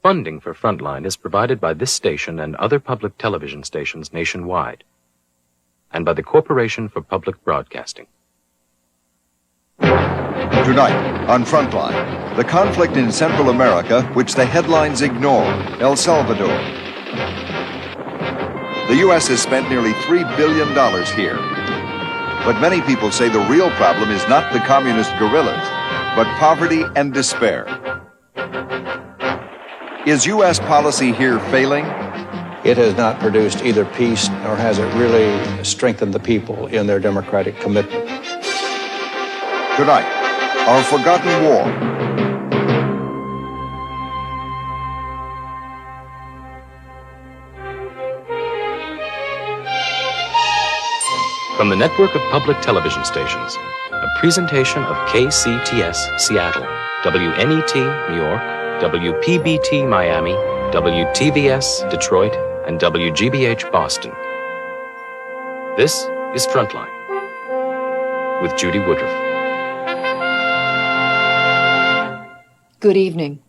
Funding for Frontline is provided by this station and other public television stations nationwide, and by the Corporation for Public Broadcasting. Tonight, on Frontline, the conflict in Central America, which the headlines ignore, El Salvador. The U.S. has spent nearly $3 billion here. But many people say the real problem is not the communist guerrillas, but poverty and despair. Is U.S. policy here failing? It has not produced either peace nor has it really strengthened the people in their democratic commitment. Tonight, our forgotten war. From the network of public television stations, a presentation of KCTS Seattle, WNET New York, WPBT Miami, WTVS Detroit, and WGBH Boston. This is Frontline with Judy Woodruff. Good evening.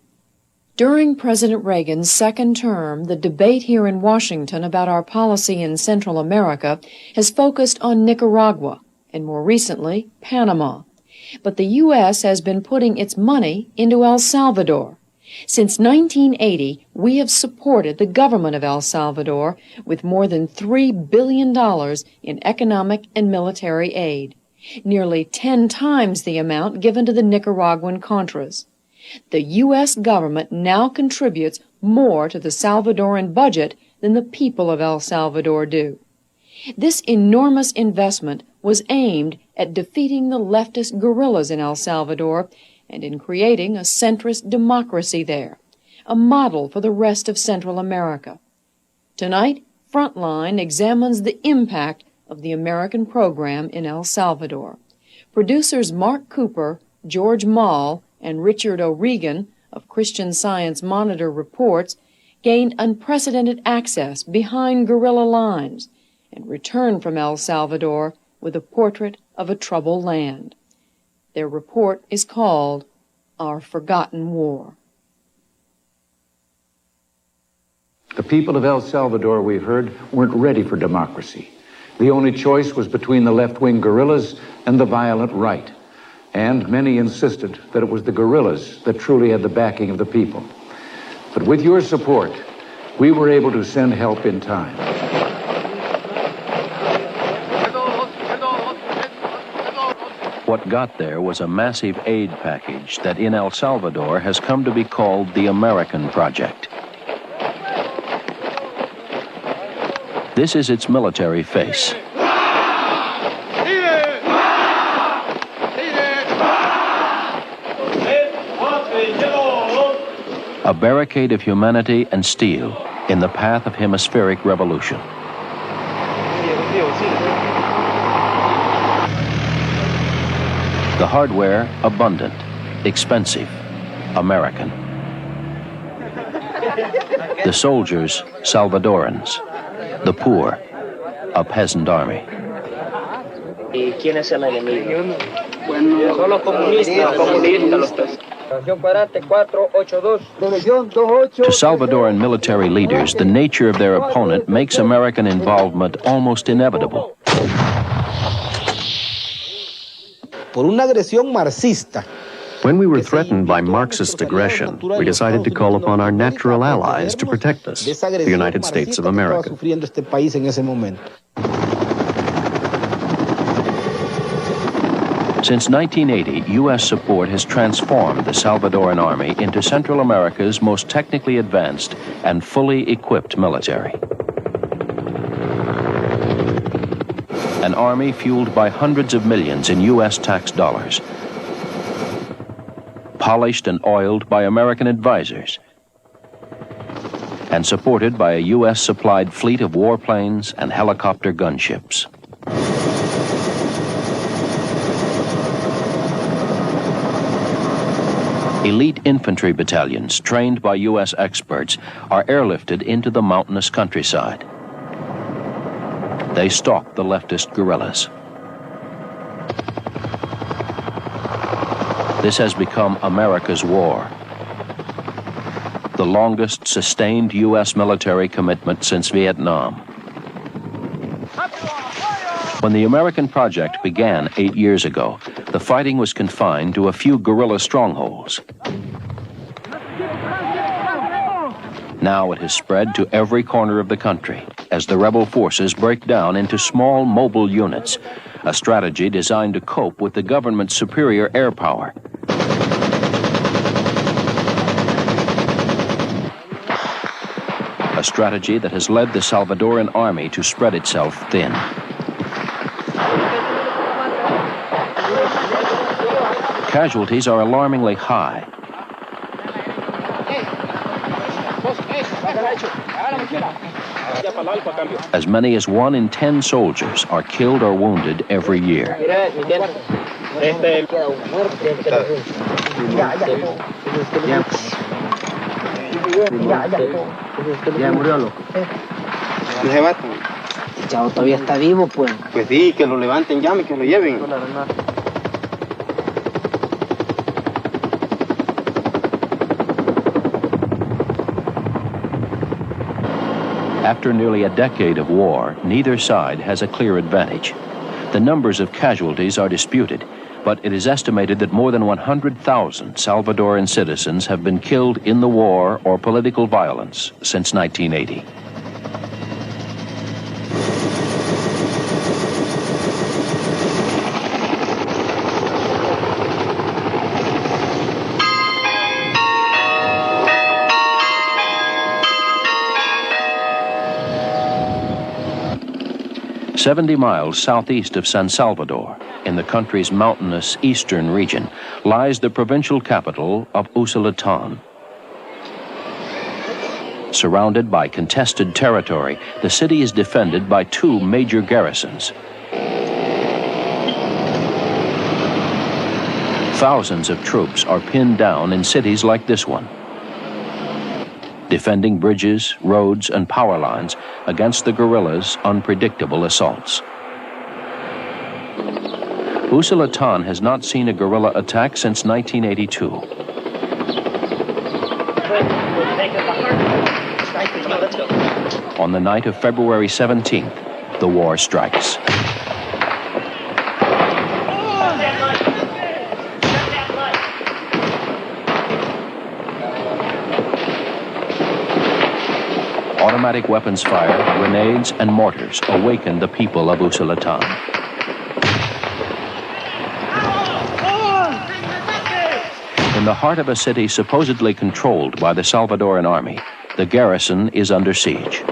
During President Reagan's second term, the debate here in Washington about our policy in Central America has focused on Nicaragua and, more recently, Panama. But the U.S. has been putting its money into El Salvador. Since 1980, we have supported the government of El Salvador with more than $3 billion in economic and military aid, nearly 10 times the amount given to the Nicaraguan Contras. The U.S. government now contributes more to the Salvadoran budget than the people of El Salvador do. This enormous investment was aimed at defeating the leftist guerrillas in El Salvador and in creating a centrist democracy there, a model for the rest of Central America. Tonight, Frontline examines the impact of the American program in El Salvador. Producers Mark Cooper, George Mall, and Richard O'Regan of Christian Science Monitor reports gained unprecedented access behind guerrilla lines and returned from El Salvador with a portrait of a troubled land. Their report is called Our Forgotten War. The people of El Salvador, we've heard, weren't ready for democracy. The only choice was between the left-wing guerrillas and the violent right. And many insisted that it was the guerrillas that truly had the backing of the people. But with your support, we were able to send help in time. What got there was a massive aid package that in El Salvador has come to be called the American Project. This is its military face. A barricade of humanity and steel in the path of hemispheric revolution. The hardware, abundant, expensive, American. The soldiers, Salvadorans. The poor, a peasant army. ¿Quién es el enemigo? Son los comunistas. To Salvadoran military leaders, the nature of their opponent makes American involvement almost inevitable. When we were threatened by Marxist aggression, we decided to call upon our natural allies to protect us, the United States of America. Since 1980, U.S. support has transformed the Salvadoran army into Central America's most technically advanced and fully equipped military. An army fueled by hundreds of millions in U.S. tax dollars, polished and oiled by American advisors, and supported by a U.S.-supplied fleet of warplanes and helicopter gunships. Elite infantry battalions, trained by U.S. experts, are airlifted into the mountainous countryside. They stalk the leftist guerrillas. This has become America's war. the longest sustained U.S. military commitment since Vietnam. When the American project began 8 years ago, the fighting was confined to a few guerrilla strongholds. Now it has spread to every corner of the country as the rebel forces break down into small mobile units, a strategy designed to cope with the government's superior air power. A strategy that has led the Salvadoran army to spread itself thin. Casualties are alarmingly high. As many as 1 in 10 soldiers are killed or wounded every year. Chavo todavía está vivo, pues. Pues sí, que lo levanten ya, que lo lleven. After nearly a decade of war, neither side has a clear advantage. The numbers of casualties are disputed, but it is estimated that more than 100,000 Salvadoran citizens have been killed in the war or political violence since 1980. "70 miles southeast of San Salvador, in the country's mountainous eastern region, lies the provincial capital of Usulatan. Surrounded by contested territory, the city is defended by 2 major garrisons. Thousands of troops are pinned down in cities like this one, defending bridges, roads, and power lines against the guerrillas' unpredictable assaults. Usulatan has not seen a guerrilla attack since 1982. On the night of February 17th, the war strikes. Automatic weapons fire, grenades, and mortars awakened the people of Usulatan. In the heart of a city supposedly controlled by the Salvadoran army, the garrison is under siege.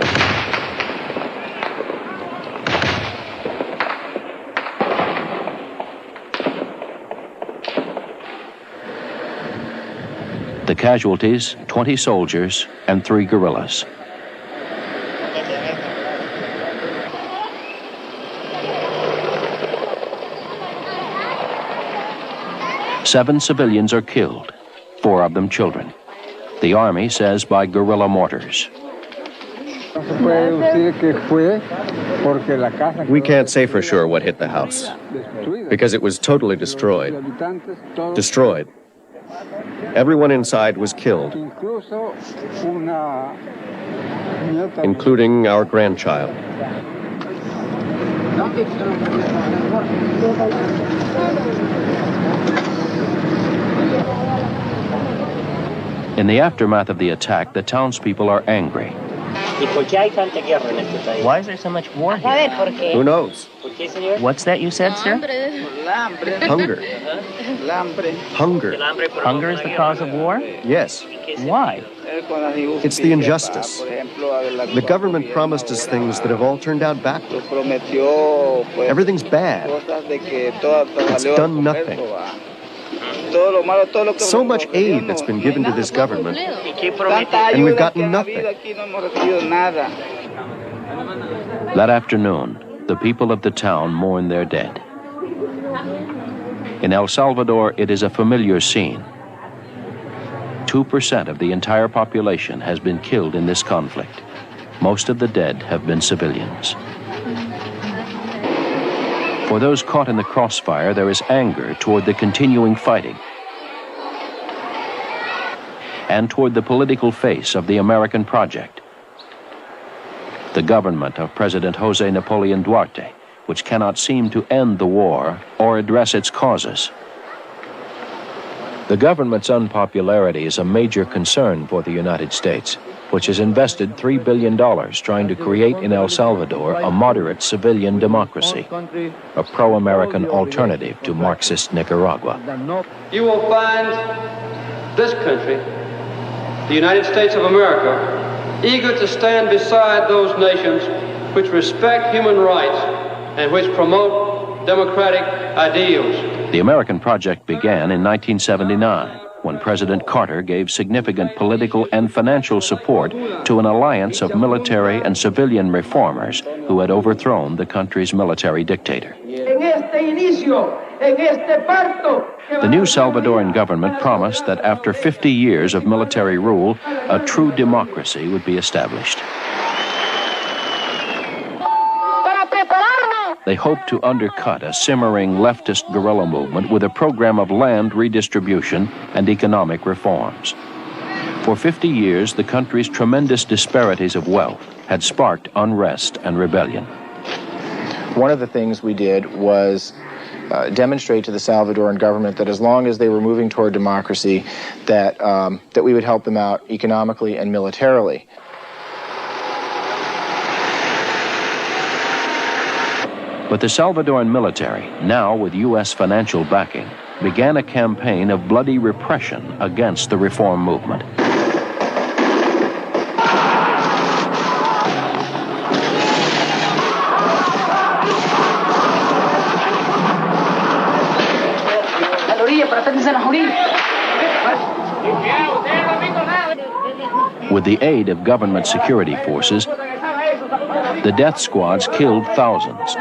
The casualties, 20 soldiers and 3 guerrillas. Seven civilians are killed, 4 of them children. The army says by guerrilla mortars. We can't say for sure what hit the house, because it was totally destroyed. Destroyed. Everyone inside was killed, including our grandchild. In the aftermath of the attack, the townspeople are angry. Why is there so much war here? Who knows? What's that you said, sir? Hunger. Hunger. Hunger is the cause of war? Yes. Why? It's the injustice. The government promised us things that have all turned out backward. Everything's bad. It's done nothing. So much aid that's been given to this government, and we've gotten nothing. That afternoon, the people of the town mourn their dead. In El Salvador, it is a familiar scene. 2% of the entire population has been killed in this conflict. Most of the dead have been civilians. For those caught in the crossfire, there is anger toward the continuing fighting. and toward the political face of the American project. The government of President Jose Napoleon Duarte, which cannot seem to end the war or address its causes. The government's unpopularity is a major concern for the United States, which has invested $3 billion trying to create in El Salvador a moderate civilian democracy, a pro-American alternative to Marxist Nicaragua. You will find this country, the United States of America, eager to stand beside those nations which respect human rights and which promote democratic ideals. The American project began in 1979, when President Carter gave significant political and financial support to an alliance of military and civilian reformers who had overthrown the country's military dictator. The new Salvadoran government promised that after 50 years of military rule, a true democracy would be established. They hoped to undercut a simmering leftist guerrilla movement with a program of land redistribution and economic reforms. For 50 years, the country's tremendous disparities of wealth had sparked unrest and rebellion. One of the things we did was demonstrate to the Salvadoran government that as long as they were moving toward democracy, that we would help them out economically and militarily. But the Salvadoran military, now with U.S. financial backing, began a campaign of bloody repression against the reform movement. With the aid of government security forces, the death squads killed thousands.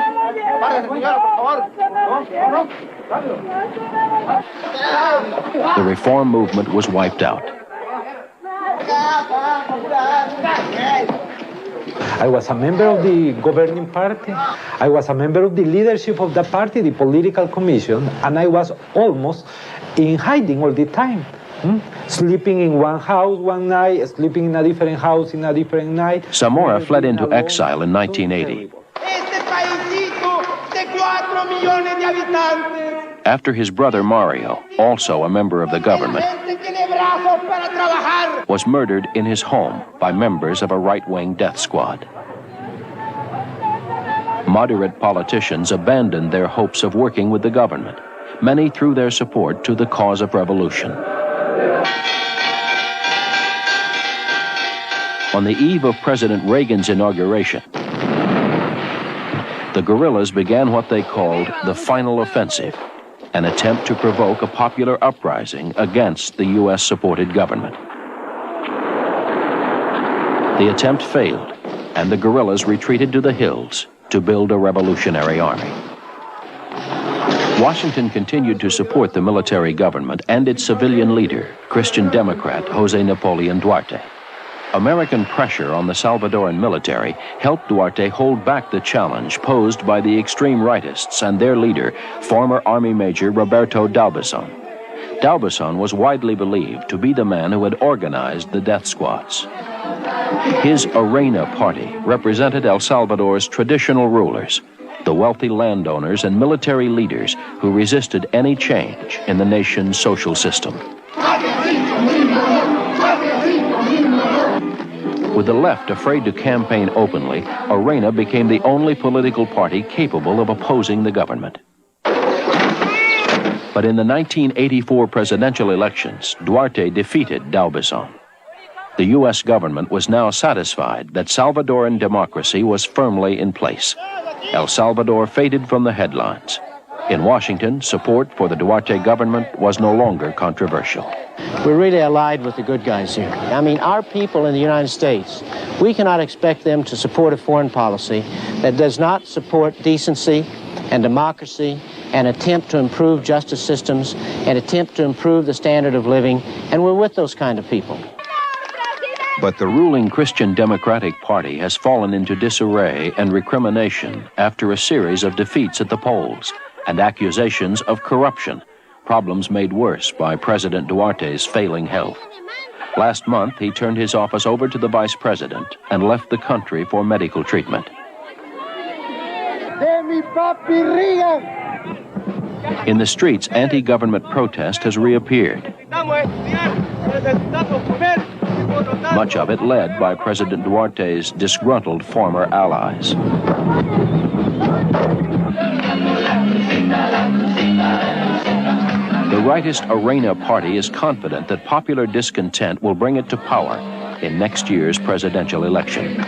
The reform movement was wiped out. I was a member of the governing party. I was a member of the leadership of the party, the political commission, and I was almost in hiding all the time. Sleeping in one house one night, sleeping in a different house in a different night. Zamora fled into exile in 1980. After his brother Mario, also a member of the government, was murdered in his home by members of a right-wing death squad. Moderate politicians abandoned their hopes of working with the government. Many threw their support to the cause of revolution. On the eve of President Reagan's inauguration, the guerrillas began what they called the final offensive, an attempt to provoke a popular uprising against the U.S.-supported government. The attempt failed, and the guerrillas retreated to the hills to build a revolutionary army. Washington continued to support the military government and its civilian leader, Christian Democrat Jose Napoleon Duarte. American pressure on the Salvadoran military helped Duarte hold back the challenge posed by the extreme rightists and their leader, former Army Major Roberto D'Aubuisson. D'Aubuisson was widely believed to be the man who had organized the death squads. His Arena party represented El Salvador's traditional rulers, the wealthy landowners and military leaders who resisted any change in the nation's social system. With the left afraid to campaign openly, Arena became the only political party capable of opposing the government. But in the 1984 presidential elections, Duarte defeated D'Aubuisson. The U.S. government was now satisfied that Salvadoran democracy was firmly in place. El Salvador faded from the headlines. In Washington, support for the Duarte government was no longer controversial. We're really allied with the good guys here. I mean, our people in the United States, we cannot expect them to support a foreign policy that does not support decency and democracy and attempt to improve justice systems and attempt to improve the standard of living, and we're with those kind of people. But the ruling Christian Democratic Party has fallen into disarray and recrimination after a series of defeats at the polls and accusations of corruption, problems made worse by President Duarte's failing health. Last month, he turned his office over to the vice president and left the country for medical treatment. In the streets, anti-government protest has reappeared. Much of it led by President Duarte's disgruntled former allies. The rightist Arena Party is confident that popular discontent will bring it to power in next year's presidential election.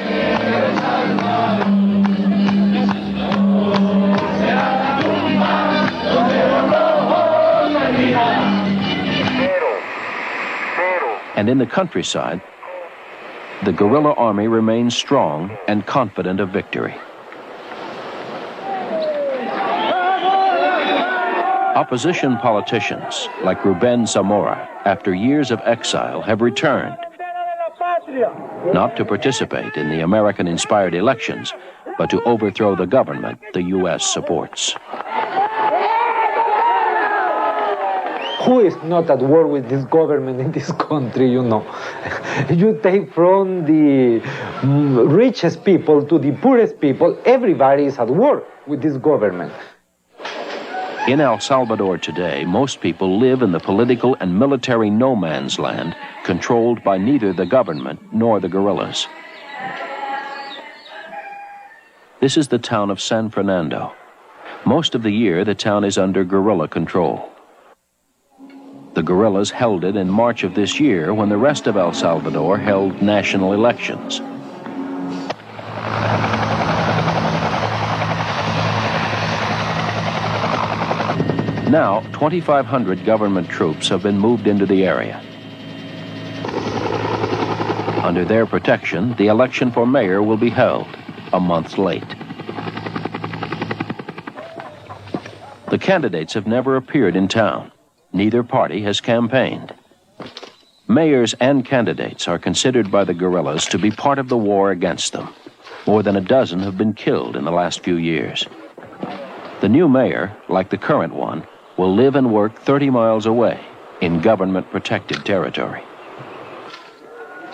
And in the countryside, the guerrilla army remains strong and confident of victory. Opposition politicians like Ruben Zamora, after years of exile, have returned, not to participate in the American-inspired elections, but to overthrow the government the U.S. supports. Who is not at war with this government in this country, you know? You take from the richest people to the poorest people, everybody is at war with this government. In El Salvador today, most people live in the political and military no man's land, controlled by neither the government nor the guerrillas. This is the town of San Fernando. Most of the year, the town is under guerrilla control. The guerrillas held it in March of this year when the rest of El Salvador held national elections. Now, 2,500 government troops have been moved into the area. Under their protection, the election for mayor will be held a month late. The candidates have never appeared in town. Neither party has campaigned. Mayors and candidates are considered by the guerrillas to be part of the war against them. More than a dozen have been killed in the last few years. The new mayor, like the current one, will live and work 30 miles away in government-protected territory.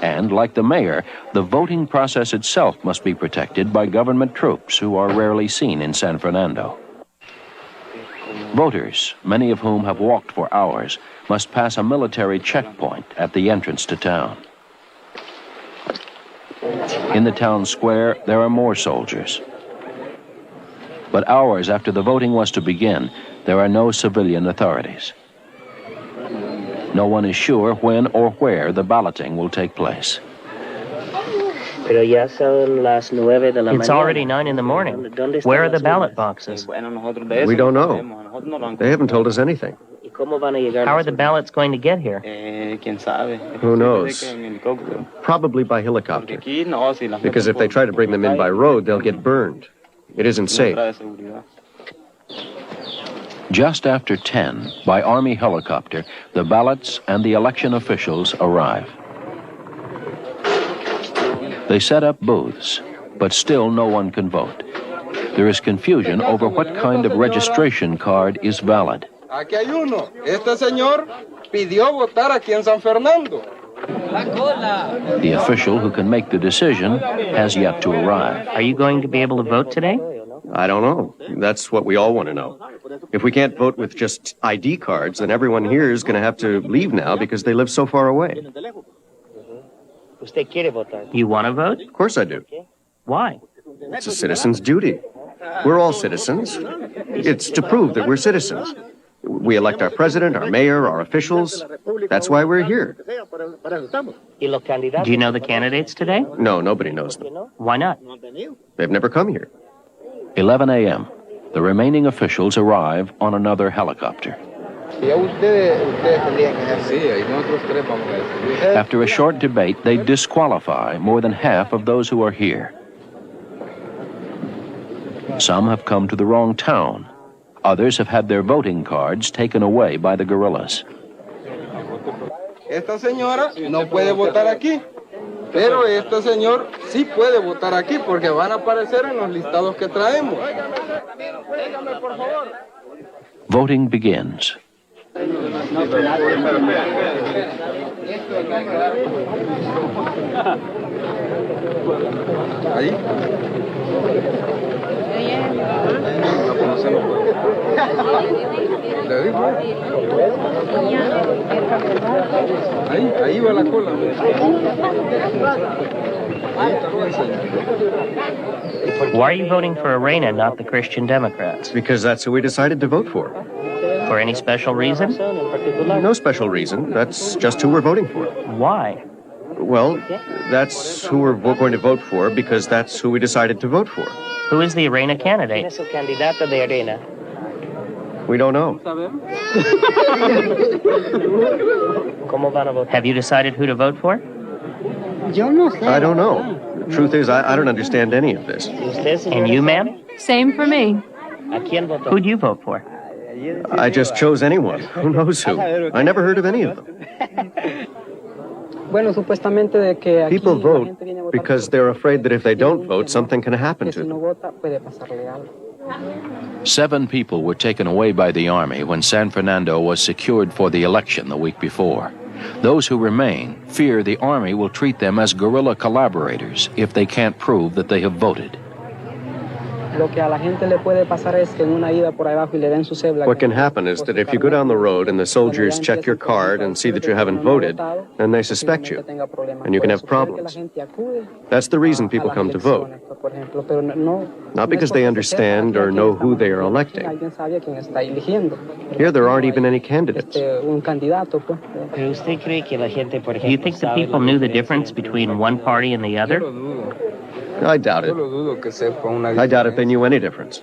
And like the mayor, the voting process itself must be protected by government troops who are rarely seen in San Fernando. Voters, many of whom have walked for hours, must pass a military checkpoint at the entrance to town. In the town square, there are more soldiers. But hours after the voting was to begin, there are no civilian authorities. No one is sure when or where the balloting will take place. It's already 9 in the morning. Where are the ballot boxes? We don't know. They haven't told us anything. How are the ballots going to get here? Who knows? Probably by helicopter. Because if they try to bring them in by road, they'll get burned. It isn't safe. Just after 10, by Army helicopter, the ballots and the election officials arrive. They set up booths, but still no one can vote. There is confusion over what kind of registration card is valid. Aquí hay uno. Este señor pidió votar aquí en San Fernando. The official who can make the decision has yet to arrive. Are you going to be able to vote today? I don't know. That's what we all want to know. If we can't vote with just ID cards, then everyone here is going to have to leave now because they live so far away. You want to vote? Of course I do. Why? It's a citizen's duty. We're all citizens. It's to prove that we're citizens. We elect our president, our mayor, our officials. That's why we're here. Do you know the candidates today? No, nobody knows them. Why not? They've never come here. 11 a.m. The remaining officials arrive on another helicopter. After a short debate, they disqualify more than half of those who are here. Some have come to the wrong town. Others have had their voting cards taken away by the guerrillas. Esta señora no puede votar aquí, pero este señor sí puede votar aquí porque van a aparecer en los listados que traemos. Voting begins. Ahí. ¿Le digo? Ahí va la cola. Why are you voting for Arena, not the Christian Democrats? Because that's who we decided to vote for. For any special reason? No special reason. That's just who we're voting for. Why? Well, that's who we're going to vote for because that's who we decided to vote for. Who is the Arena candidate? We don't know. Have you decided who to vote for? I don't know. The truth is, I don't understand any of this. And you, ma'am? Same for me. Who'd you vote for? I just chose anyone. Who knows who? I never heard of any of them. People vote because they're afraid that if they don't vote, something can happen to them. 7 people were taken away by the army when San Fernando was secured for the election the week before. Those who remain fear the army will treat them as guerrilla collaborators if they can't prove that they have voted. What can happen is that if you go down the road and the soldiers check your card and see that you haven't voted, then they suspect you, and you can have problems. That's the reason people come to vote. Not because they understand or know who they are electing. Here there aren't even any candidates. Do you think the people knew the difference between one party and the other? I doubt it. I doubt if they knew any difference.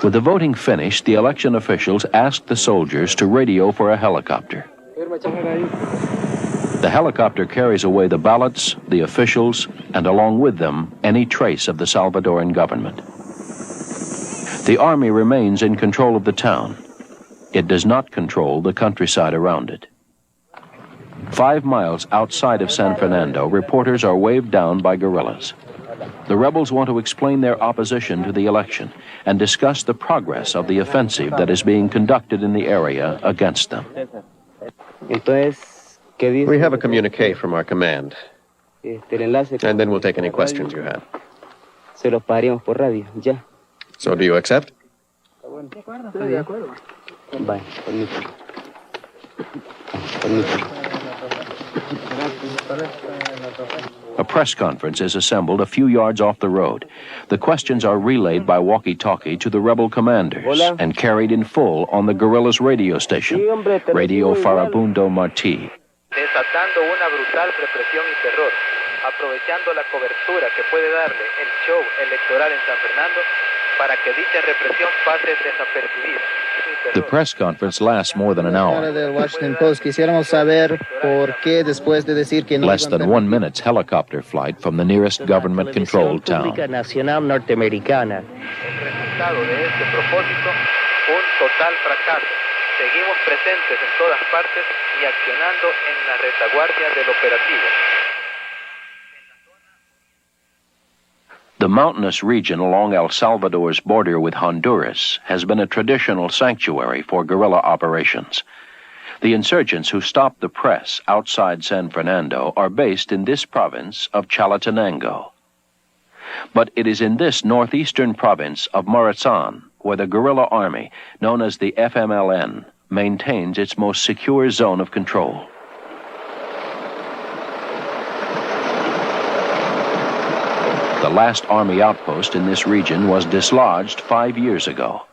With the voting finished, the election officials asked the soldiers to radio for a helicopter. The helicopter carries away the ballots, the officials, and along with them, any trace of the Salvadoran government. The army remains in control of the town. It does not control the countryside around it. 5 miles outside of San Fernando, reporters are waved down by guerrillas. The rebels want to explain their opposition to the election and discuss the progress of the offensive that is being conducted in the area against them. We have a communique from our command, and then we'll take any questions you have. So do you accept? A press conference is assembled a few yards off the road. The questions are relayed by walkie-talkie to the rebel commanders and carried in full on the guerrillas' radio station, Radio Farabundo Martí. Desatando una brutal represión y terror, aprovechando la cobertura que puede darle el show electoral en San Fernando para que dicha represión pase desapercibida. The press conference lasts more than an hour. Less than 1 minute's helicopter flight from the nearest government-controlled town. El resultado de este propósito, un total fracaso. Seguimos presentes en todas partes y accionando en la retaguardia del operativo. The mountainous region along El Salvador's border with Honduras has been a traditional sanctuary for guerrilla operations. The insurgents who stopped the press outside San Fernando are based in this province of Chalatenango. But it is in this northeastern province of Morazan where the guerrilla army, known as the FMLN, maintains its most secure zone of control. The last army outpost in this region was dislodged 5 years ago.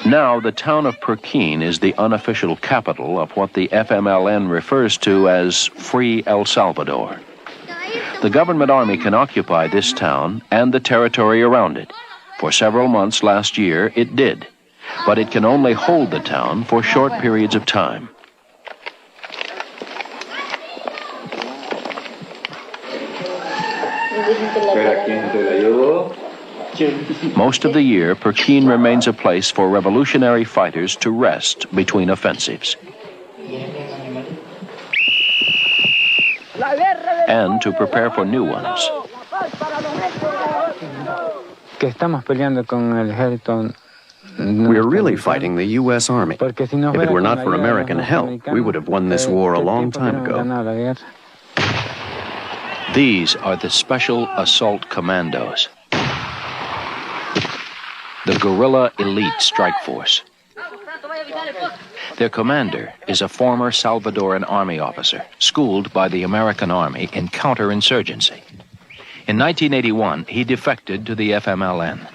Now, the town of Perquin is the unofficial capital of what the FMLN refers to as Free El Salvador. The government army can occupy this town and the territory around it. For several months last year, it did, but it can only hold the town for short periods of time. Most of the year, Perquin remains a place for revolutionary fighters to rest between offensives and to prepare for new ones. Que estamos peleando con el ejército We're really fighting the U.S. Army. If it were not for American help, we would have won this war a long time ago. These are the Special Assault Commandos, the Guerrilla Elite Strike Force. Their commander is a former Salvadoran army officer, schooled by the American Army in counterinsurgency. In 1981, he defected to the FMLN.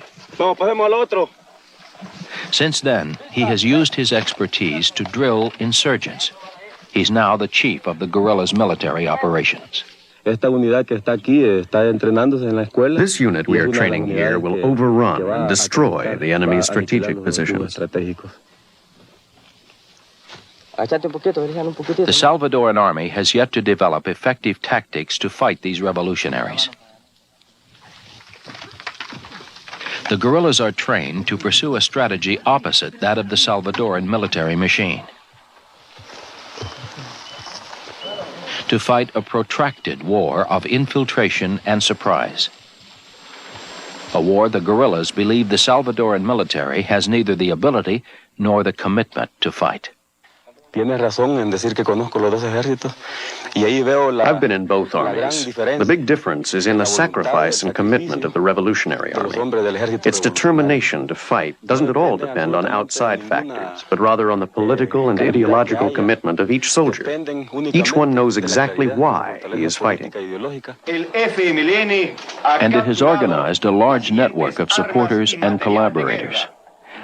Since then, he has used his expertise to drill insurgents. He's now the chief of the guerrillas' military operations. This unit we are training here will overrun and destroy the enemy's strategic positions. The Salvadoran army has yet to develop effective tactics to fight these revolutionaries. The guerrillas are trained to pursue a strategy opposite that of the Salvadoran military machine. To fight a protracted war of infiltration and surprise. A war the guerrillas believe the Salvadoran military has neither the ability nor the commitment to fight. I've been in both armies. The big difference is in the sacrifice and commitment of the Revolutionary Army. Its determination to fight doesn't at all depend on outside factors, but rather on the political and ideological commitment of each soldier. Each one knows exactly why he is fighting. And it has organized a large network of supporters and collaborators.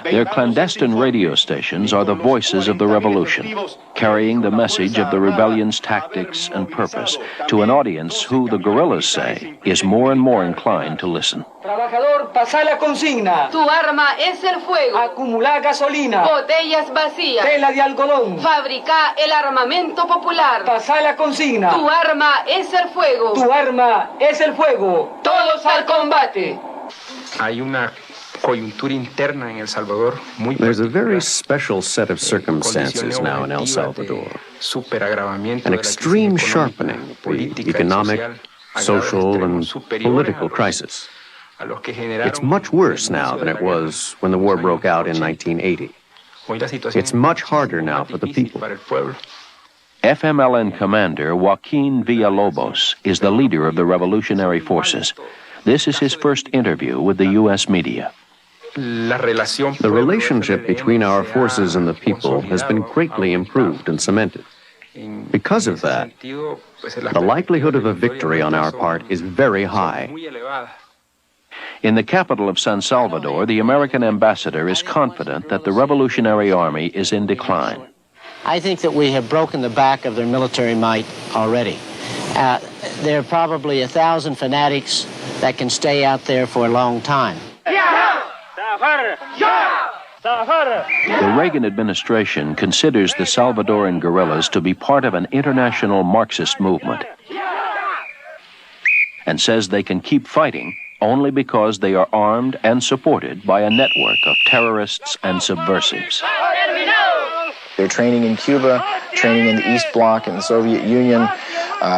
Their clandestine radio stations are the voices of the revolution, carrying the message of the rebellion's tactics and purpose to an audience who, the guerrillas say, is more and more inclined to listen. Trabajador, pasa la consigna. Tu arma es el fuego. Acumular gasolina. Botellas vacías. Tela de algodón. Fabrica el armamento popular. Pasa la consigna. Tu arma es el fuego. Tu arma es el fuego. Todos al combate. Hay una coyuntura interna en El Salvador muy There's a very special set of circumstances now in El Salvador. An extreme sharpening of the economic, social, and political crisis. It's much worse now than it was when the war broke out in 1980. It's much harder now for the people. FMLN commander Joaquin Villalobos is the leader of the revolutionary forces. This is his first interview with the U.S. media. The relationship between our forces and the people has been greatly improved and cemented. Because of that, the likelihood of a victory on our part is very high. In the capital of San Salvador, the American ambassador is confident that the Revolutionary Army is in decline. I think that we have broken the back of their military might already. There are probably 1,000 fanatics that can stay out there for a long time. The Reagan administration considers the Salvadoran guerrillas to be part of an international Marxist movement and says they can keep fighting only because they are armed and supported by a network of terrorists and subversives. They're training in Cuba, training in the East Bloc in the Soviet Union,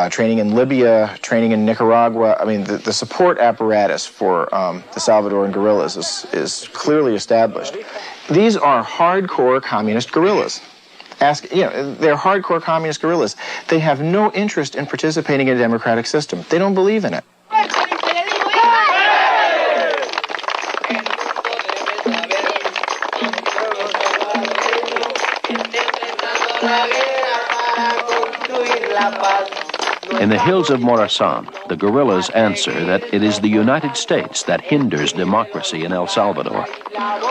training in Libya, training in Nicaragua. I mean, the support apparatus for the Salvadoran guerrillas is clearly established. These are hardcore communist guerrillas. They're hardcore communist guerrillas. They have no interest in participating in a democratic system. They don't believe in it. In the hills of Morazan, the guerrillas answer that it is the United States that hinders democracy in El Salvador.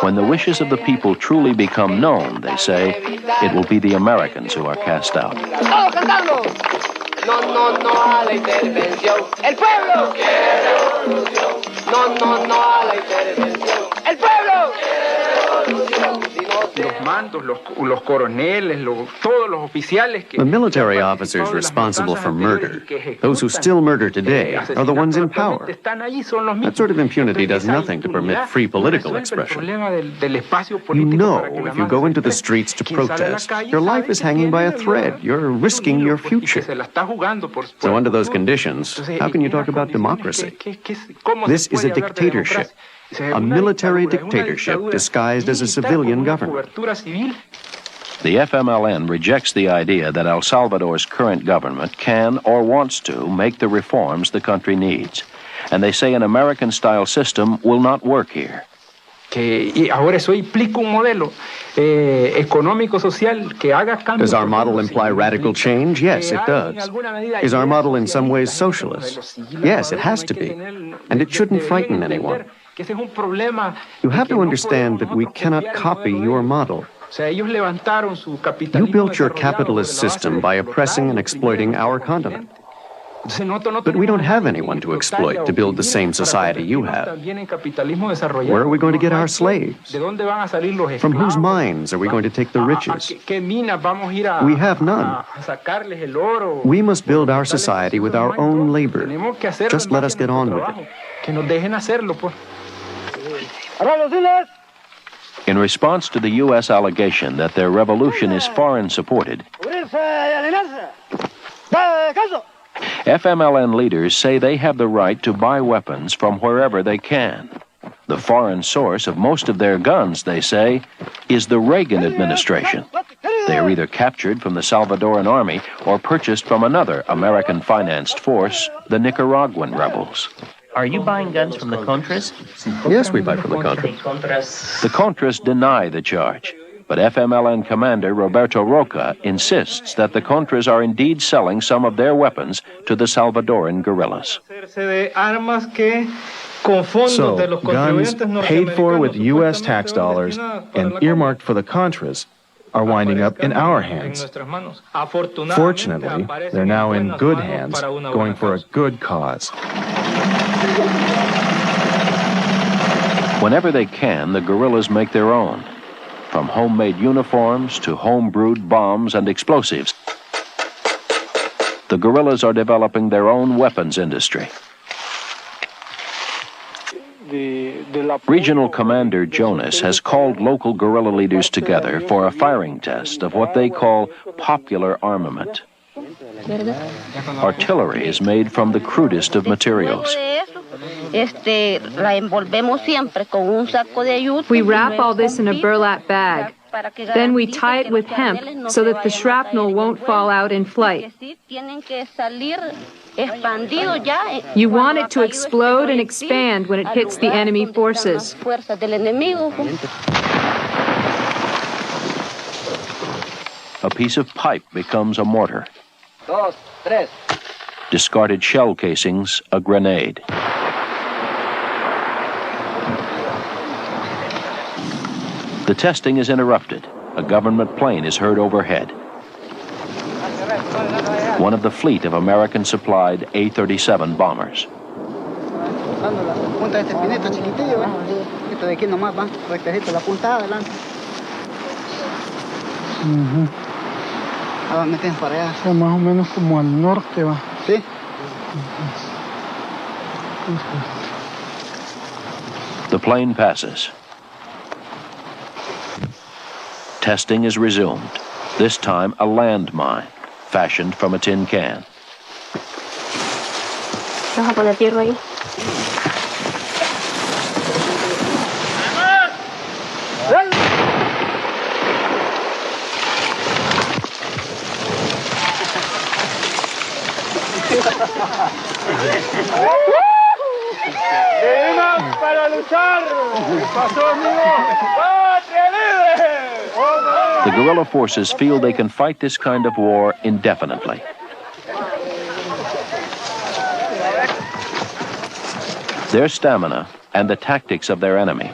When the wishes of the people truly become known, they say, it will be the Americans who are cast out. No, no, no a la intervención. El pueblo quiere revolución. No, no, no a la intervención. El pueblo quiere revolución. Los mandos, los coroneles, todos los oficiales que... The military officers responsible for murder, those who still murder today, are the ones in power. That sort of impunity does nothing to permit free political expression. You know, if you go into the streets to protest, your life is hanging by a thread. You're risking your future. So under those conditions, how can you talk about democracy? This is a dictatorship. A military dictatorship disguised as a civilian government. The FMLN rejects the idea that El Salvador's current government can or wants to make the reforms the country needs. And they say an American-style system will not work here. Y ahora eso implica un modelo económico social que haga cambios. Does our model imply radical change? Yes, it does. Is our model in some ways socialist? Yes, it has to be. And it shouldn't frighten anyone. You have to understand that we cannot copy your model. You built your capitalist system by oppressing and exploiting our continent. But we don't have anyone to exploit to build the same society you have. Where are we going to get our slaves? From whose mines are we going to take the riches? We have none. We must build our society with our own labor. Just let us get on with it. In response to the U.S. allegation that their revolution is foreign-supported, FMLN leaders say they have the right to buy weapons from wherever they can. The foreign source of most of their guns, they say, is the Reagan administration. They are either captured from the Salvadoran army or purchased from another American-financed force, the Nicaraguan rebels. Are you buying guns from the Contras? Yes, we buy from the Contras. The Contras deny the charge, but FMLN commander Roberto Roca insists that the Contras are indeed selling some of their weapons to the Salvadoran guerrillas. So, guns paid for with U.S. tax dollars and earmarked for the Contras are winding up in our hands. Fortunately, they're now in good hands, going for a good cause. Whenever they can, the guerrillas make their own, from homemade uniforms to home-brewed bombs and explosives. The guerrillas are developing their own weapons industry. Regional Commander Jonas has called local guerrilla leaders together for a firing test of what they call popular armament. Artillery is made from the crudest of materials. We wrap all this in a burlap bag. Then we tie it with hemp so that the shrapnel won't fall out in flight. You want it to explode and expand when it hits the enemy forces. A piece of pipe becomes a mortar. Discarded shell casings, a grenade. The testing is interrupted. A government plane is heard overhead. One of the fleet of American-supplied A-37 bombers. Más o menos como al norte va. Sí. The plane passes. Testing is resumed. This time a landmine, fashioned from a tin can. ¿Vas a poner tierra ahí? ¡Venimos para luchar! ¿Qué pasó, amigo? ¡Patria libre! The guerrilla forces feel they can fight this kind of war indefinitely. Their stamina and the tactics of their enemy,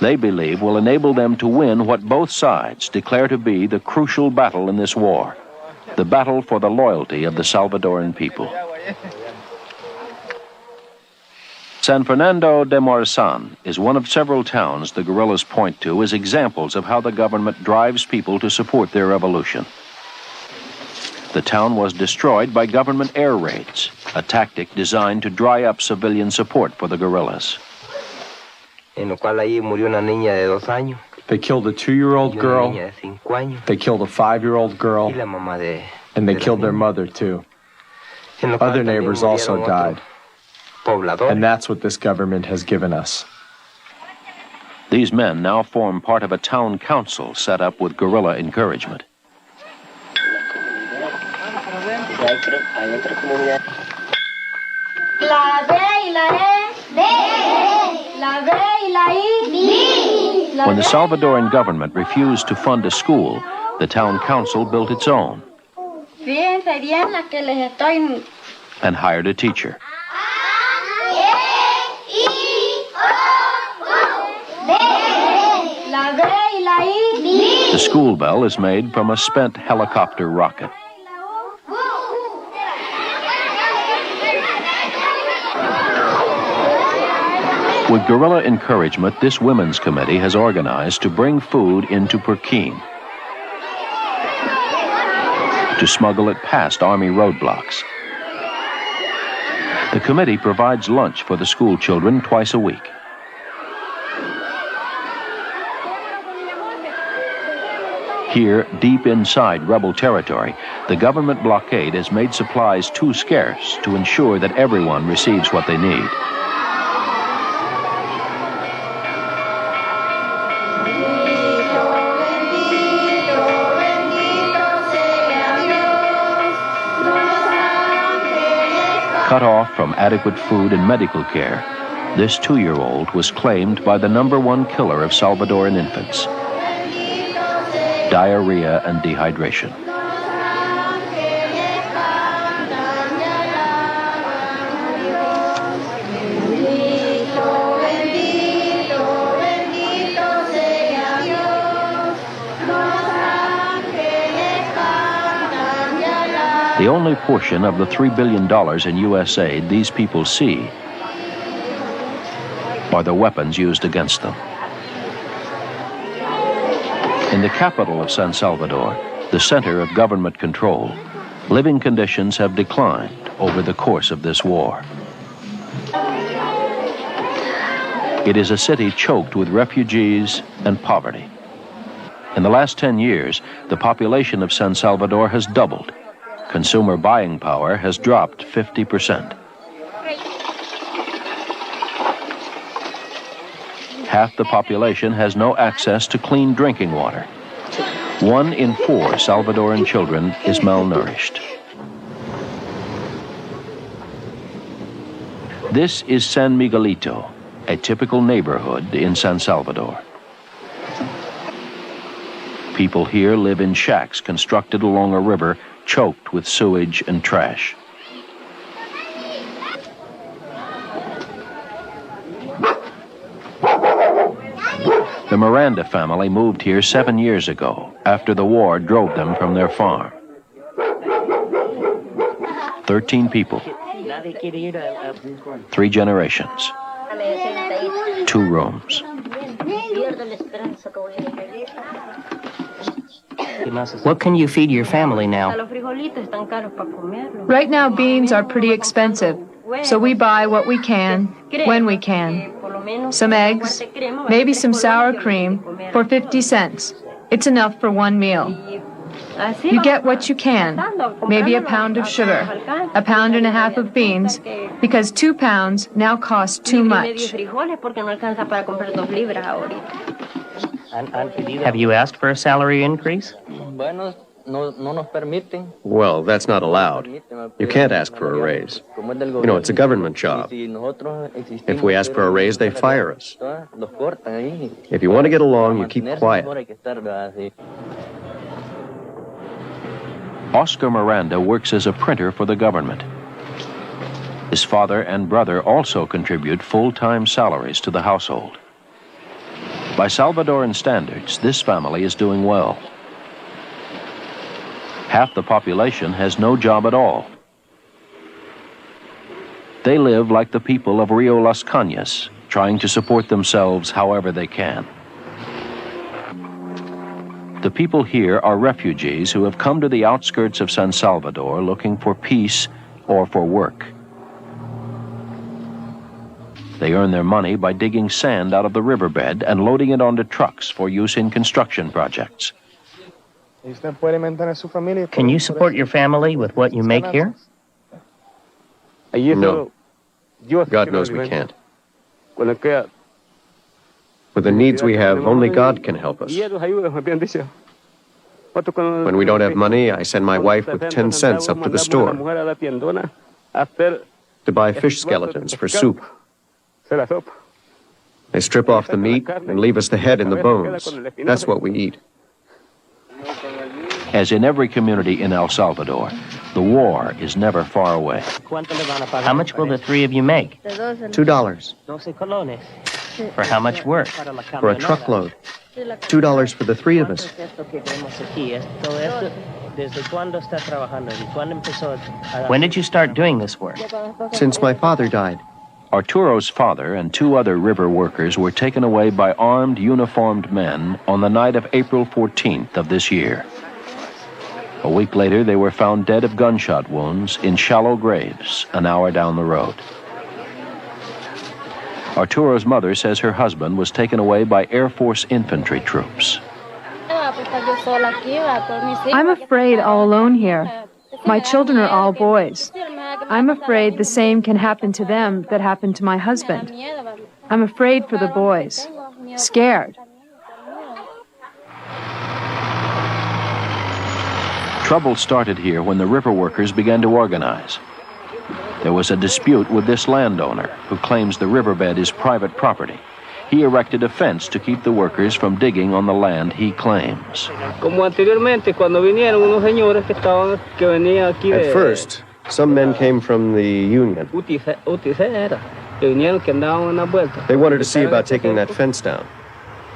they believe, will enable them to win what both sides declare to be the crucial battle in this war, the battle for the loyalty of the Salvadoran people. San Fernando de Morazan is one of several towns the guerrillas point to as examples of how the government drives people to support their revolution. The town was destroyed by government air raids, a tactic designed to dry up civilian support for the guerrillas. They killed a 2-year-old girl, they killed a 5-year-old girl, and they killed their mother too. Other neighbors also died. And that's what this government has given us. These men now form part of a town council set up with guerrilla encouragement. When the Salvadoran government refused to fund a school, the town council built its own and hired a teacher. The school bell is made from a spent helicopter rocket. With guerrilla encouragement, this women's committee has organized to bring food into Pekin, to smuggle it past army roadblocks. The committee provides lunch for the school children twice a week. Here, deep inside rebel territory, the government blockade has made supplies too scarce to ensure that everyone receives what they need. Cut off from adequate food and medical care, this 2-year-old was claimed by the #1 killer of Salvadoran infants: diarrhea and dehydration. The only portion of the $3 billion in U.S. aid these people see are the weapons used against them. In the capital of San Salvador, the center of government control, living conditions have declined over the course of this war. It is a city choked with refugees and poverty. In the last 10 years, the population of San Salvador has doubled. Consumer buying power has dropped 50%. Half the population has no access to clean drinking water. 1 in 4 Salvadoran children is malnourished. This is San Miguelito, a typical neighborhood in San Salvador. People here live in shacks constructed along a river choked with sewage and trash. The Miranda family moved here 7 years ago after the war drove them from their farm. 13 people, 3 generations, 2 rooms. What can you feed your family now? Right now, beans are pretty expensive, so we buy what we can, when we can. Some eggs, maybe some sour cream for 50 cents. It's enough for 1 meal. You get what you can, maybe a pound of sugar, a pound and a half of beans, because 2 pounds now cost too much. Have you asked for a salary increase? Well, that's not allowed. You can't ask for a raise. You know, it's a government job. If we ask for a raise, they fire us. If you want to get along, you keep quiet. Oscar Miranda works as a printer for the government. His father and brother also contribute full-time salaries to the household. By Salvadoran standards, this family is doing well. Half the population has no job at all. They live like the people of Rio Las Cañas, trying to support themselves however they can. The people here are refugees who have come to the outskirts of San Salvador looking for peace or for work. They earn their money by digging sand out of the riverbed and loading it onto trucks for use in construction projects. Can you support your family with what you make here? No. God knows we can't. With the needs we have, only God can help us. When we don't have money, I send my wife with 10 cents up to the store to buy fish skeletons for soup. They strip off the meat and leave us the head and the bones. That's what we eat. As in every community in El Salvador, the war is never far away. How much will the three of you make? $2. For how much work? For a truckload. $2 for the three of us. When did you start doing this work? Since my father died. Arturo's father and two other river workers were taken away by armed, uniformed men on the night of April 14th of this year. A week later, they were found dead of gunshot wounds in shallow graves an hour down the road. Arturo's mother says her husband was taken away by Air Force infantry troops. I'm afraid all alone here. My children are all boys. I'm afraid the same can happen to them that happened to my husband. I'm afraid for the boys. Scared. Trouble started here when the river workers began to organize. There was a dispute with this landowner who claims the riverbed is private property. He erected a fence to keep the workers from digging on the land he claims. At first, some men came from the union. They wanted to see about taking that fence down.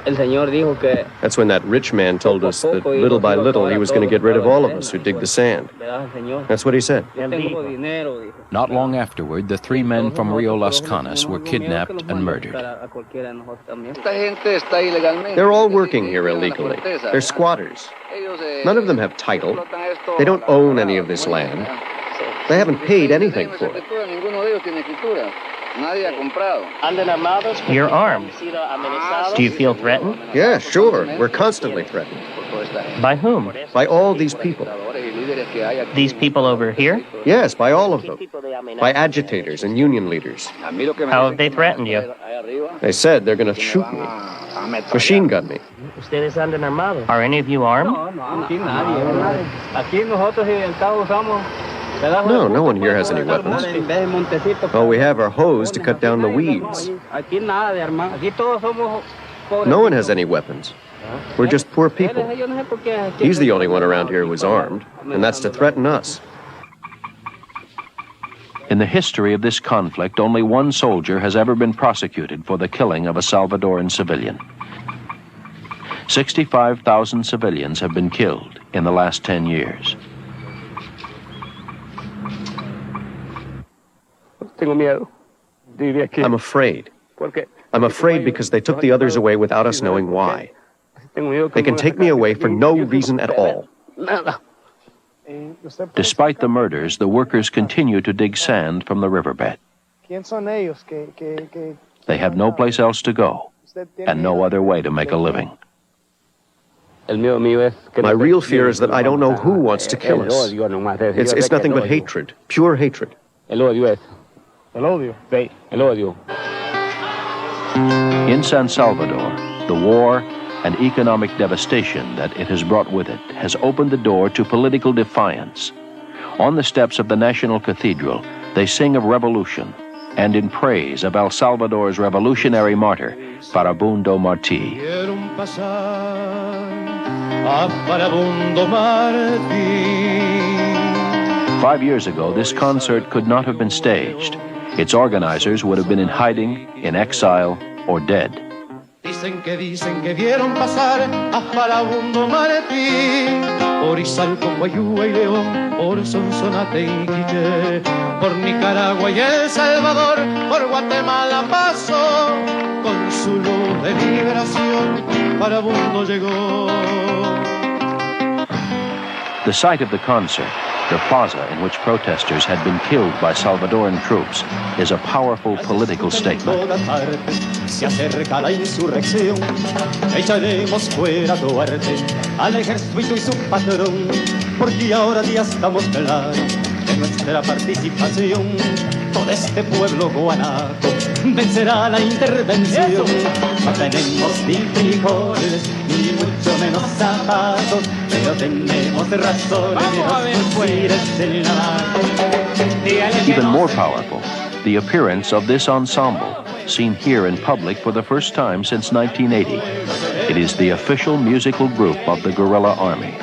That's when that rich man told us that little by little he was going to get rid of all of us who dig the sand. That's what he said. Not long afterward, the three men from Rio Las Canas were kidnapped and murdered. They're all working here illegally. They're squatters. None of them have title. They don't own any of this land. They haven't paid anything for it. You're armed. Do you feel threatened? Yeah, sure. We're constantly threatened. By whom? By all these people. These people over here? Yes, by all of them. By agitators and union leaders. How have they threatened you? They said they're going to shoot me. Machine gun me. Are any of you armed? No, no one here has any weapons. All we have are hoes to cut down the weeds. No one has any weapons. We're just poor people. He's the only one around here who is armed, and that's to threaten us. In the history of this conflict, only one soldier has ever been prosecuted for the killing of a Salvadoran civilian. 65,000 civilians have been killed in the last 10 years. I'm afraid. I'm afraid because they took the others away without us knowing why. They can take me away for no reason at all. Despite the murders, the workers continue to dig sand from the riverbed. They have no place else to go and no other way to make a living. My real fear is that I don't know who wants to kill us. It's nothing but hatred, pure hatred. In San Salvador, the war and economic devastation that it has brought with it has opened the door to political defiance. On the steps of the National Cathedral, they sing of revolution and in praise of El Salvador's revolutionary martyr, Farabundo Martí. 5 years ago, this concert could not have been staged. Its organizers would have been in hiding, in exile, or dead. Dicen que vieron pasar a Farabundo Martí, por Izalco, Guayúa y León, por Sonsonate y Quiché, por Nicaragua y El Salvador, por Guatemala pasó, con su luz de liberación, Farabundo llegó. The site of the concert, the plaza in which protesters had been killed by Salvadoran troops, is a powerful political statement. Se acerca la insurrección, echaremos fuera a Duarte, al ejército y su patrón, porque ahora ya estamos claros que nuestra participación, todo este pueblo guanaco vencerá la intervención. No tenemos ni frijoles, ni mucho menos zapatos, pero tenemos razones de los fusiles del navajo. Even more powerful, the appearance of this ensemble, seen here in public for the first time since 1980. It is the official musical group of the guerrilla army.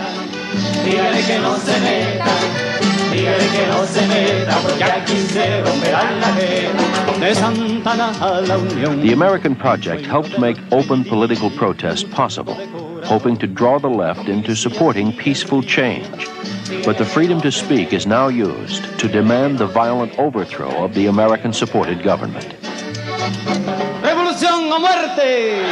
The American project helped make open political protest possible, hoping to draw the left into supporting peaceful change. But the freedom to speak is now used to demand the violent overthrow of the American-supported government. ¡Revolución o muerte!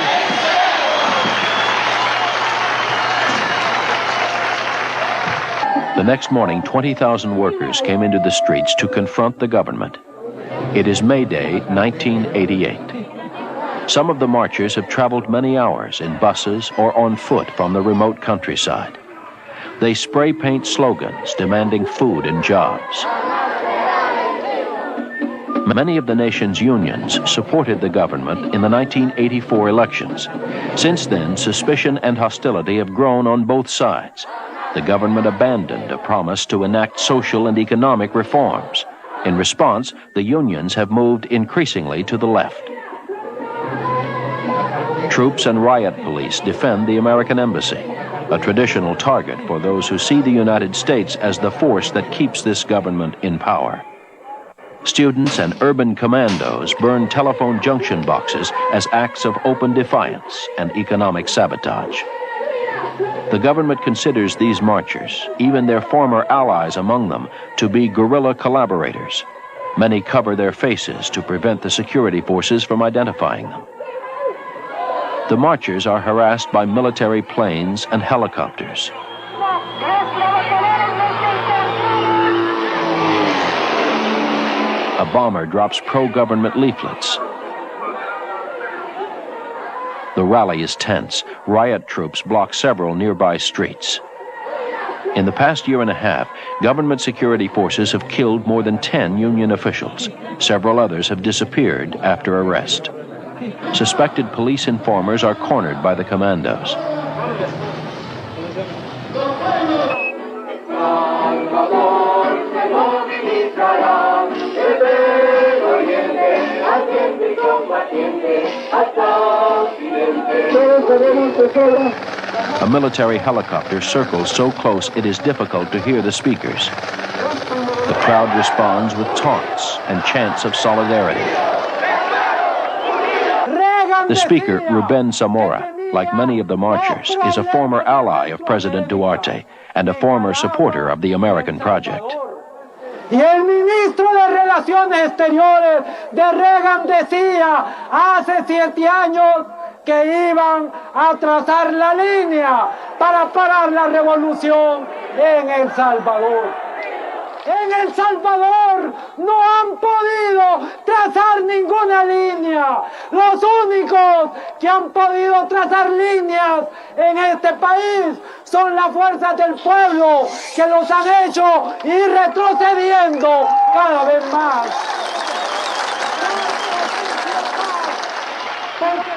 The next morning, 20,000 workers came into the streets to confront the government. It is May Day, 1988. Some of the marchers have traveled many hours in buses or on foot from the remote countryside. They spray paint slogans demanding food and jobs. Many of the nation's unions supported the government in the 1984 elections. Since then, suspicion and hostility have grown on both sides. The government abandoned a promise to enact social and economic reforms. In response, the unions have moved increasingly to the left. Troops and riot police defend the American embassy, a traditional target for those who see the United States as the force that keeps this government in power. Students and urban commandos burn telephone junction boxes as acts of open defiance and economic sabotage. The government considers these marchers, even their former allies among them, to be guerrilla collaborators. Many cover their faces to prevent the security forces from identifying them. The marchers are harassed by military planes and helicopters. A bomber drops pro-government leaflets. The rally is tense. Riot troops block several nearby streets. In the past year and a half, government security forces have killed more than 10 union officials. Several others have disappeared after arrest. Suspected police informers are cornered by the commandos. A military helicopter circles so close it is difficult to hear the speakers. The crowd responds with taunts and chants of solidarity. The speaker, Ruben Zamora, like many of the marchers, is a former ally of President Duarte and a former supporter of the American project. Y el ministro de Relaciones Exteriores de Reagan decía hace 7 años que iban a trazar la línea para parar la revolución en El Salvador. En El Salvador no han podido trazar ninguna línea. Los únicos que han podido trazar líneas en este país son las fuerzas del pueblo que los han hecho ir retrocediendo cada vez más.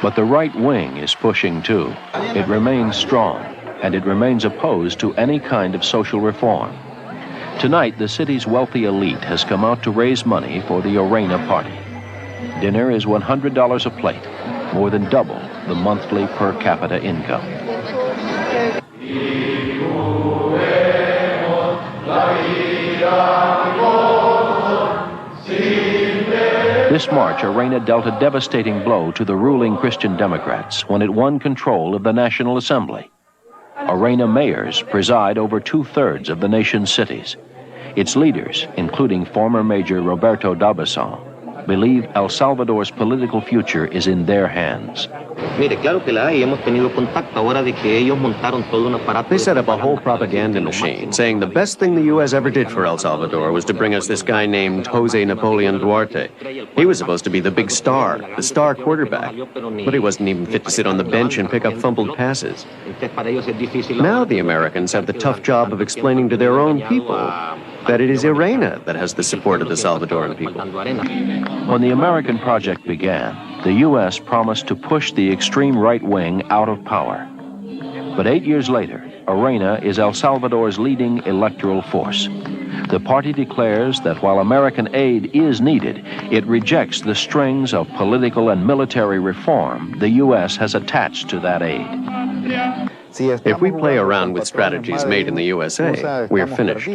But the right wing is pushing too. It remains strong, and it remains opposed to any kind of social reform. Tonight, the city's wealthy elite has come out to raise money for the Arena party. Dinner is $100 a plate, more than double the monthly per capita income. This march, Arena dealt a devastating blow to the ruling Christian Democrats when it won control of the National Assembly. Arena mayors preside over 2/3 of the nation's cities. Its leaders, including former Major Roberto D'Aubuisson, believe El Salvador's political future is in their hands. They set up a whole propaganda machine, saying the best thing the U.S. ever did for El Salvador was to bring us this guy named Jose Napoleon Duarte. He was supposed to be the big star, the star quarterback, but he wasn't even fit to sit on the bench and pick up fumbled passes. Now the Americans have the tough job of explaining to their own people that it is Arena that has the support of the Salvadoran people. When the American project began, the U.S. promised to push the extreme right wing out of power. But 8 years later, Arena is El Salvador's leading electoral force. The party declares that while American aid is needed, it rejects the strings of political and military reform the U.S. has attached to that aid. If we play around with strategies made in the USA, we're finished.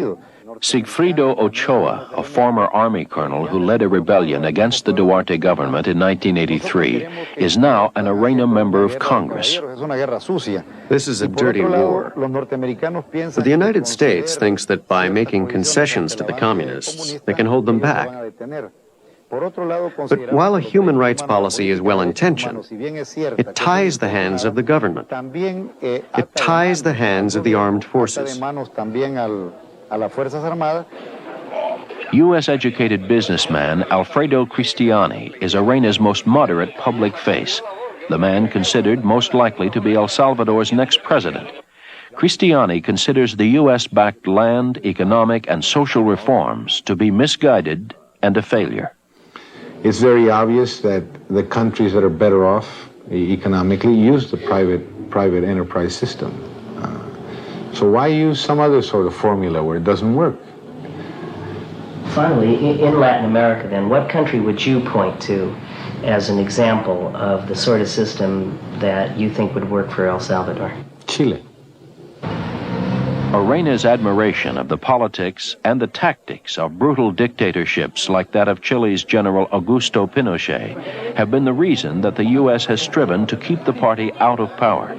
Sigfrido Ochoa, a former Army colonel who led a rebellion against the Duarte government in 1983, is now an Arena member of Congress. This is a dirty war. But the United States thinks that by making concessions to the communists, they can hold them back. But while a human rights policy is well-intentioned, it ties the hands of the government. It ties the hands of the armed forces. U.S.-educated businessman Alfredo Cristiani is Arena's most moderate public face, the man considered most likely to be El Salvador's next president. Cristiani considers the U.S.-backed land, economic, and social reforms to be misguided and a failure. It's very obvious that the countries that are better off economically use the private enterprise system. So why use some other sort of formula where it doesn't work? Finally, in Latin America then, what country would you point to as an example of the sort of system that you think would work for El Salvador? Chile. Arena's admiration of the politics and the tactics of brutal dictatorships like that of Chile's General Augusto Pinochet have been the reason that the U.S. has striven to keep the party out of power.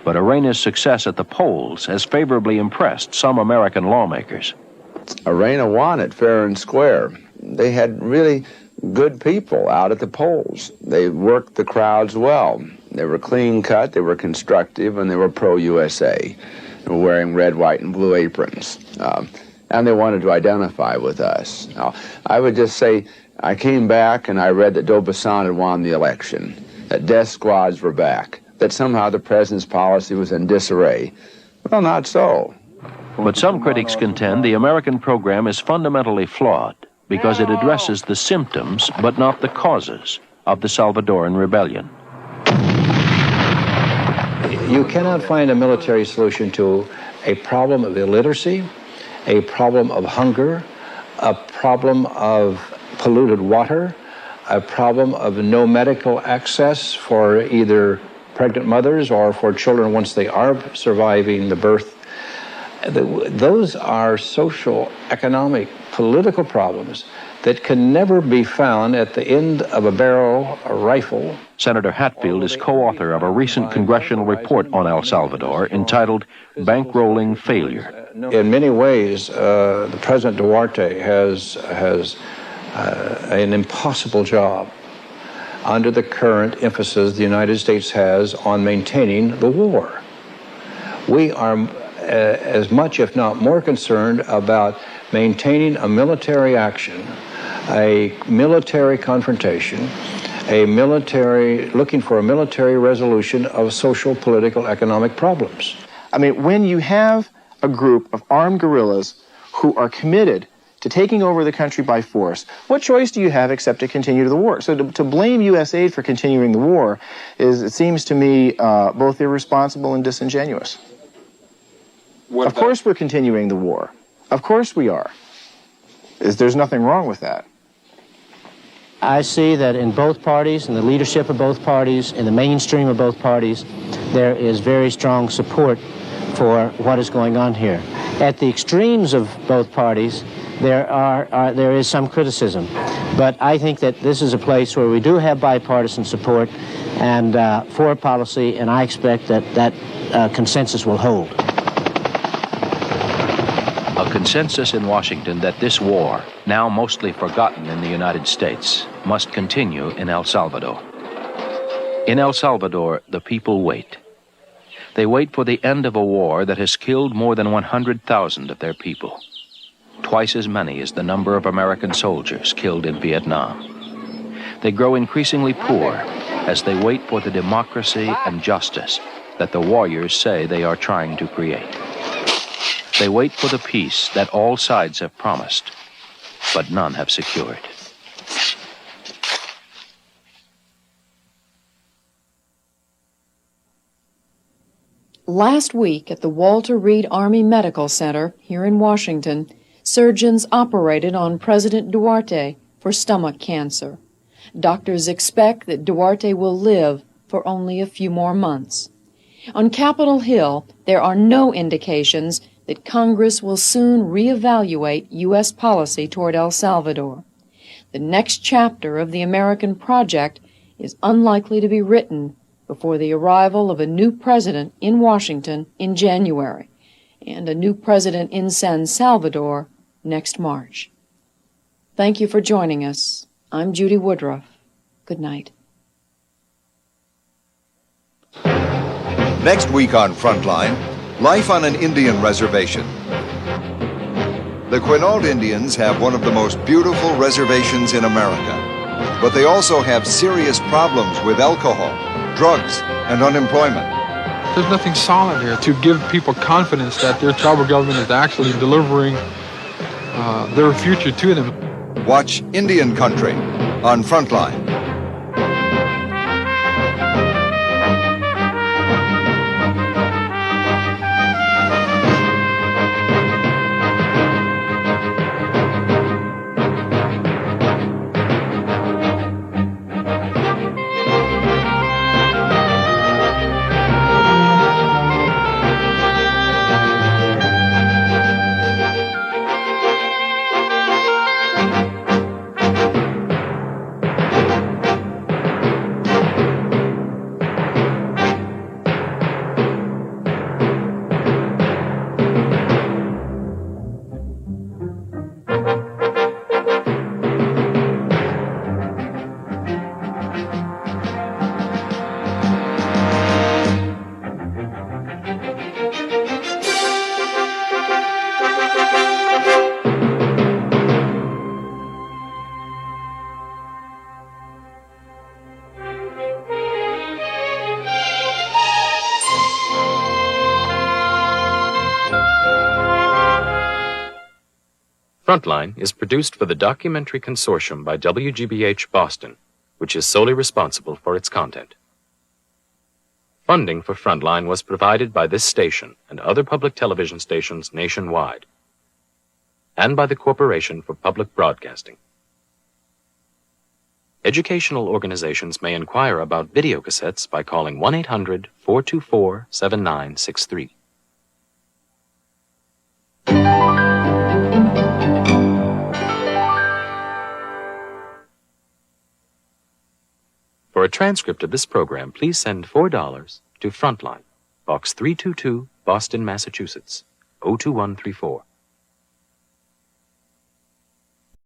But Arena's success at the polls has favorably impressed some American lawmakers. Arena won it fair and square. They had really good people out at the polls. They worked the crowds well. They were clean-cut, they were constructive, and they were pro-USA. They were wearing red, white, and blue aprons. And they wanted to identify with us. Now, I would just say, I came back and I read that D'Aubuisson had won the election, that death squads were back, that somehow the president's policy was in disarray. Well, not so. But some critics contend the American program is fundamentally flawed because it addresses the symptoms but not the causes of the Salvadoran rebellion. You cannot find a military solution to a problem of illiteracy, a problem of hunger, a problem of polluted water, a problem of no medical access for either pregnant mothers or for children once they are surviving the birth. Those are social, economic, political problems that can never be found at the end of a barrel, a rifle. Senator Hatfield is co-author of a recent congressional report on El Salvador entitled Bankrolling Failure. In many ways, the President Duarte has an impossible job under the current emphasis the United States has on maintaining the war. We are as much, if not more, concerned about maintaining a military action, a military confrontation, looking for a military resolution of social, political, economic problems. I mean, when you have a group of armed guerrillas who are committed to taking over the country by force, what choice do you have except to continue the war? So to blame U.S. aid for continuing the war is, it seems to me, both irresponsible and disingenuous. Of course we're continuing the war. Of course we are. There's nothing wrong with that. I see that in both parties, in the leadership of both parties, in the mainstream of both parties, there is very strong support for what is going on here. At the extremes of both parties, there is some criticism. But I think that this is a place where we do have bipartisan support and for policy, and I expect that consensus will hold. A consensus in Washington that this war, now mostly forgotten in the United States, must continue in El Salvador. In El Salvador, the people wait. They wait for the end of a war that has killed more than 100,000 of their people, twice as many as the number of American soldiers killed in Vietnam. They grow increasingly poor as they wait for the democracy and justice that the warriors say they are trying to create. They wait for the peace that all sides have promised, but none have secured. Last week at the Walter Reed Army Medical Center here in Washington, surgeons operated on President Duarte for stomach cancer. Doctors expect that Duarte will live for only a few more months. On Capitol Hill, there are no indications that Congress will soon reevaluate U.S. policy toward El Salvador. The next chapter of the American project is unlikely to be written before the arrival of a new president in Washington in January and a new president in San Salvador next March. Thank you for joining us. I'm Judy Woodruff. Good night. Next week on Frontline, life on an Indian reservation. The Quinault Indians have one of the most beautiful reservations in America, but they also have serious problems with alcohol, drugs, and unemployment. There's nothing solid here to give people confidence that their tribal government is actually delivering their future to them. Watch Indian Country on Frontline. Frontline is produced for the Documentary Consortium by WGBH Boston, which is solely responsible for its content. Funding for Frontline was provided by this station and other public television stations nationwide, and by the Corporation for Public Broadcasting. Educational organizations may inquire about videocassettes by calling 1-800-424-7963. For a transcript of this program, please send $4 to Frontline, Box 322, Boston, Massachusetts, 02134.